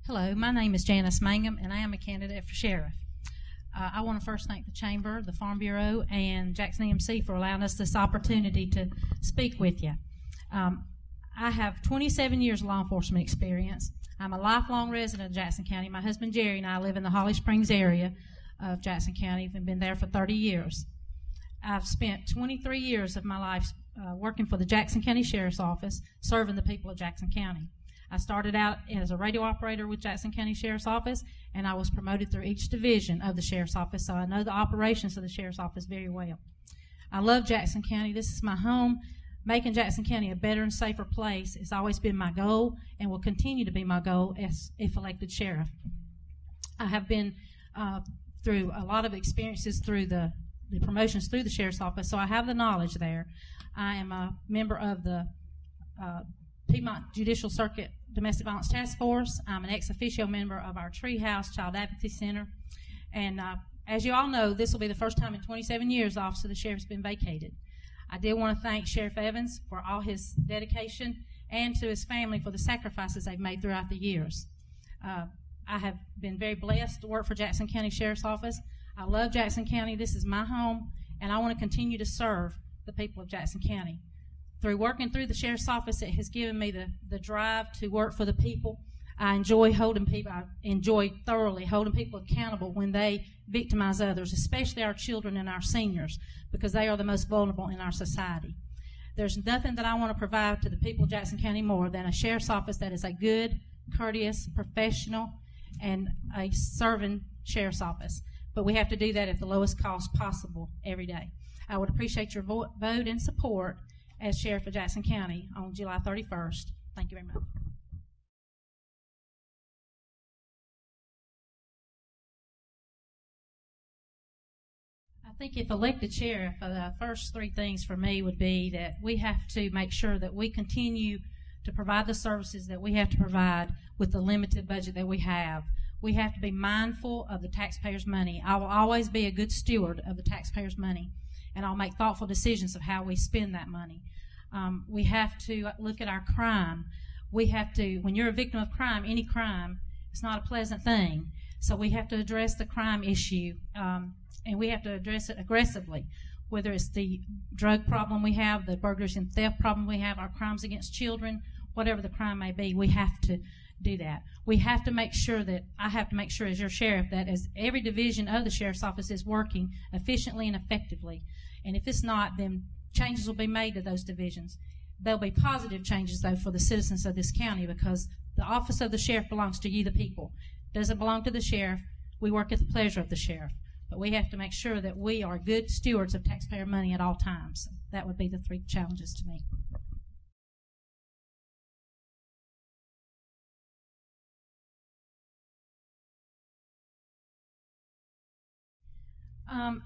Hello, my name is Janis Mangum, and I am a candidate for sheriff. I want to first thank the Chamber, the Farm Bureau, and Jackson EMC for allowing us this opportunity to speak with you. I have 27 years of law enforcement experience. I'm a lifelong resident of Jackson County. My husband Jerry and I live in the Holly Springs area of Jackson County and been there for 30 years. I've spent 23 years of my life working for the Jackson County Sheriff's Office, serving the people of Jackson County. I started out as a radio operator with Jackson County Sheriff's Office, and I was promoted through each division of the Sheriff's Office, so I know the operations of the Sheriff's Office very well. I love Jackson County. This is my home. Making Jackson County a better and safer place has always been my goal and will continue to be my goal if elected sheriff. I have been through a lot of experiences through the promotions through the Sheriff's Office, so I have the knowledge there. I am a member of the Piedmont Judicial Circuit Domestic Violence Task Force. I'm an ex officio member of our Treehouse Child Advocacy Center. And as you all know, this will be the first time in 27 years the Office of the Sheriff's been vacated. I did want to thank Sheriff Evans for all his dedication and to his family for the sacrifices they've made throughout the years. I have been very blessed to work for Jackson County Sheriff's Office. I love Jackson County. This is my home, and I want to continue to serve the people of Jackson County. Through working through the Sheriff's Office, it has given me the drive to work for the people. I enjoy thoroughly holding people accountable when they victimize others, especially our children and our seniors, because they are the most vulnerable in our society. There's nothing that I want to provide to the people of Jackson County more than a Sheriff's Office that is a good, courteous, professional, and a serving Sheriff's Office. But we have to do that at the lowest cost possible every day. I would appreciate your vote and support as Sheriff of Jackson County on July 31st. Thank you very much. I think if elected sheriff, the first three things for me would be that we have to make sure that we continue to provide the services that we have to provide with the limited budget that we have. We have to be mindful of the taxpayers' money. I will always be a good steward of the taxpayers' money, and I'll make thoughtful decisions of how we spend that money. We have to look at our crime. We have to, when you're a victim of crime, any crime, it's not a pleasant thing. So we have to address the crime issue, and we have to address it aggressively, whether it's the drug problem we have, the burglars and theft problem we have, our crimes against children, whatever the crime may be, we have to do that. We have to make sure that, I have to make sure as your sheriff that as every division of the Sheriff's Office is working efficiently and effectively. And if it's not, then changes will be made to those divisions. There'll be positive changes, though, for the citizens of this county, because the office of the sheriff belongs to you, the people. It doesn't belong to the sheriff. We work at the pleasure of the sheriff. But we have to make sure that we are good stewards of taxpayer money at all times. That would be the three challenges to me.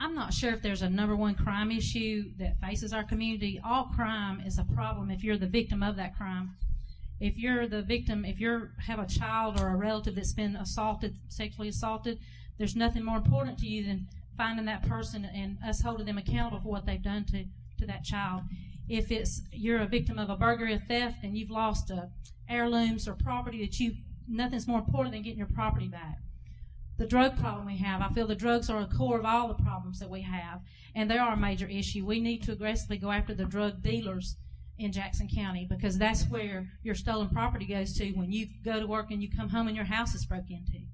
I'm not sure if there's a number one crime issue that faces our community. All crime is a problem if you're the victim of that crime. If you're the victim, if you have a child or a relative that's been assaulted, sexually assaulted, there's nothing more important to you than finding that person and us holding them accountable for what they've done to that child. If you're a victim of a burglary or theft and you've lost heirlooms or property nothing's more important than getting your property back. The drug problem we have, I feel the drugs are the core of all the problems that we have, and they are a major issue. We need to aggressively go after the drug dealers in Jackson County, because that's where your stolen property goes to when you go to work and you come home and your house is broken into.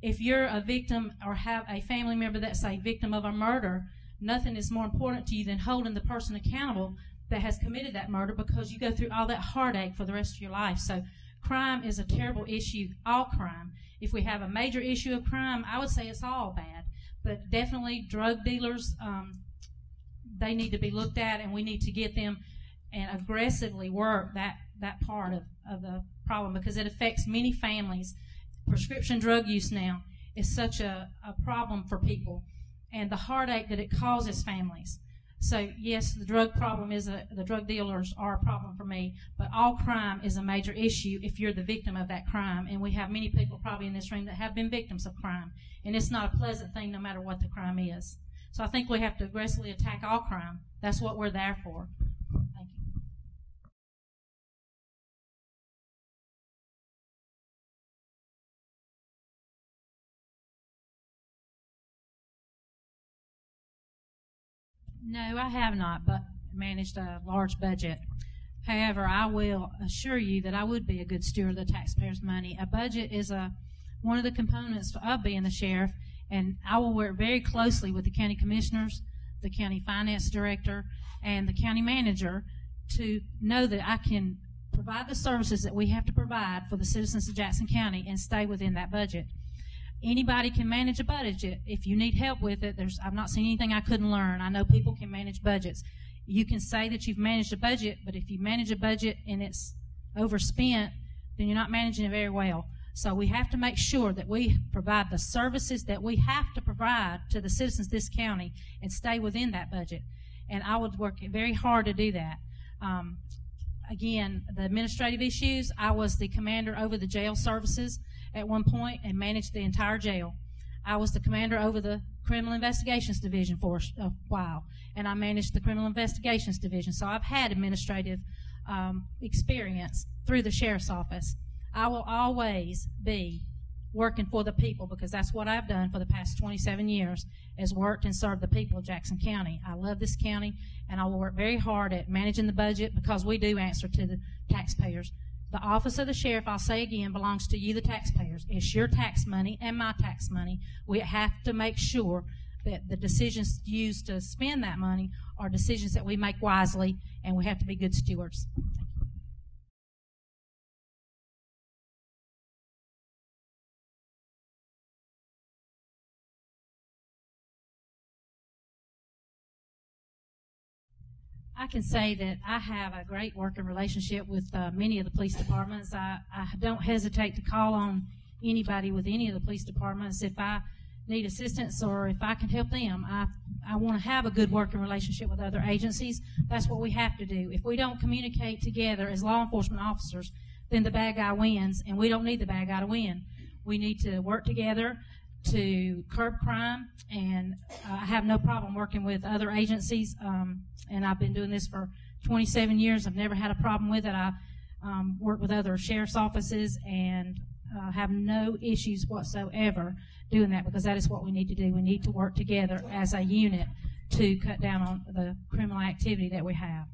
If you're a victim or have a family member that's a victim of a murder, nothing is more important to you than holding the person accountable that has committed that murder, because you go through all that heartache for the rest of your life. So crime is a terrible issue, all crime. If we have a major issue of crime, I would say it's all bad. But definitely drug dealers, they need to be looked at, and we need to get them and aggressively work that part of the problem, because it affects many families. Prescription drug use now is such a problem for people, and the heartache that it causes families. So yes, the drug problem the drug dealers are a problem for me, but all crime is a major issue if you're the victim of that crime. And we have many people probably in this room that have been victims of crime, and it's not a pleasant thing no matter what the crime is. So I think we have to aggressively attack all crime. That's what we're there for. Thank you. No, I have not, but managed a large budget. However, I will assure you that I would be a good steward of the taxpayers' money. A budget is one of the components of being the sheriff, and I will work very closely with the county commissioners, the county finance director, and the county manager to know that I can provide the services that we have to provide for the citizens of Jackson County and stay within that budget. Anybody can manage a budget. If you need help with it, I've not seen anything I couldn't learn. I know people can manage budgets. You can say that you've managed a budget, but if you manage a budget and it's overspent, then you're not managing it very well. So we have to make sure that we provide the services that we have to provide to the citizens of this county and stay within that budget. And I would work very hard to do that. Again, the administrative issues, I was the commander over the jail services at one point and managed the entire jail. I was the commander over the Criminal Investigations Division for a while, and I managed the Criminal Investigations Division. So I've had administrative experience through the Sheriff's Office. I will always be working for the people because that's what I've done for the past 27 years, is worked and served the people of Jackson County. I love this county, and I will work very hard at managing the budget because we do answer to the taxpayers. The office of the sheriff, I'll say again, belongs to you, the taxpayers. It's your tax money and my tax money. We have to make sure that the decisions used to spend that money are decisions that we make wisely, and we have to be good stewards. I can say that I have a great working relationship with many of the police departments. I don't hesitate to call on anybody with any of the police departments if I need assistance or if I can help them. I want to have a good working relationship with other agencies. That's what we have to do. If we don't communicate together as law enforcement officers, then the bad guy wins, and we don't need the bad guy to win. We need to work together to curb crime, and I have no problem working with other agencies, and I've been doing this for 27 years. I've never had a problem with it. I work with other sheriff's offices and have no issues whatsoever doing that, because that is what we need to do. We need to work together as a unit to cut down on the criminal activity that we have.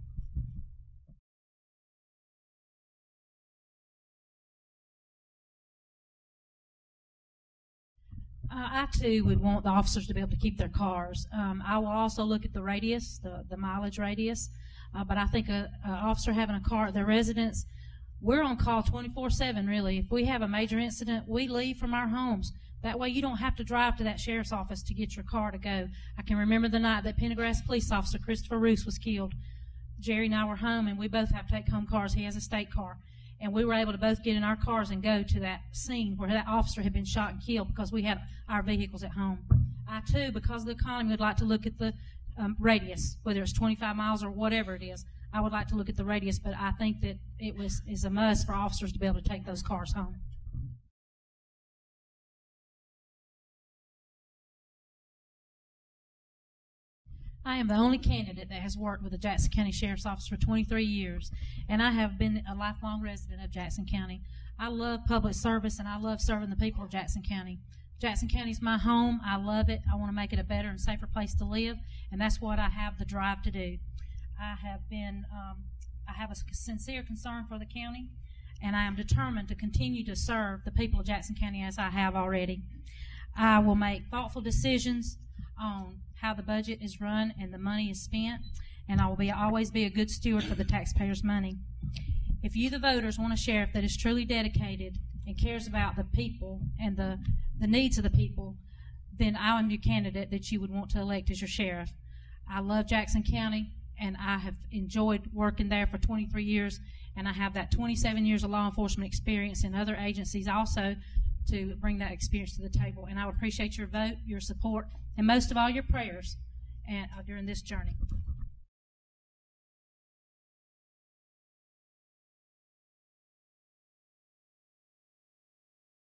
I, too, would want the officers to be able to keep their cars. I will also look at the radius, the mileage radius, but I think an officer having a car at their residence, we're on call 24/7, really. If we have a major incident, we leave from our homes. That way you don't have to drive to that sheriff's office to get your car to go. I can remember the night that Pendergrass police officer Christopher Roos was killed. Jerry and I were home, and we both have take-home cars. He has a state car. And we were able to both get in our cars and go to that scene where that officer had been shot and killed because we had our vehicles at home. I, too, because of the economy, would like to look at the radius, whether it's 25 miles or whatever it is. I would like to look at the radius, but I think that is a must for officers to be able to take those cars home. I am the only candidate that has worked with the Jackson County Sheriff's Office for 23 years, and I have been a lifelong resident of Jackson County. I love public service, and I love serving the people of Jackson County. Jackson County is my home. I love it. I want to make it a better and safer place to live, and that's what I have the drive to do. I have a sincere concern for the county, and I am determined to continue to serve the people of Jackson County as I have already. I will make thoughtful decisions on how the budget is run and the money is spent, and I will always be a good steward for the taxpayers' money. If you, the voters, want a sheriff that is truly dedicated and cares about the people and the needs of the people, then I am your candidate that you would want to elect as your sheriff. I love Jackson County, and I have enjoyed working there for 23 years, and I have that 27 years of law enforcement experience in other agencies also to bring that experience to the table. And I would appreciate your vote, your support, and most of all, your prayers during this journey.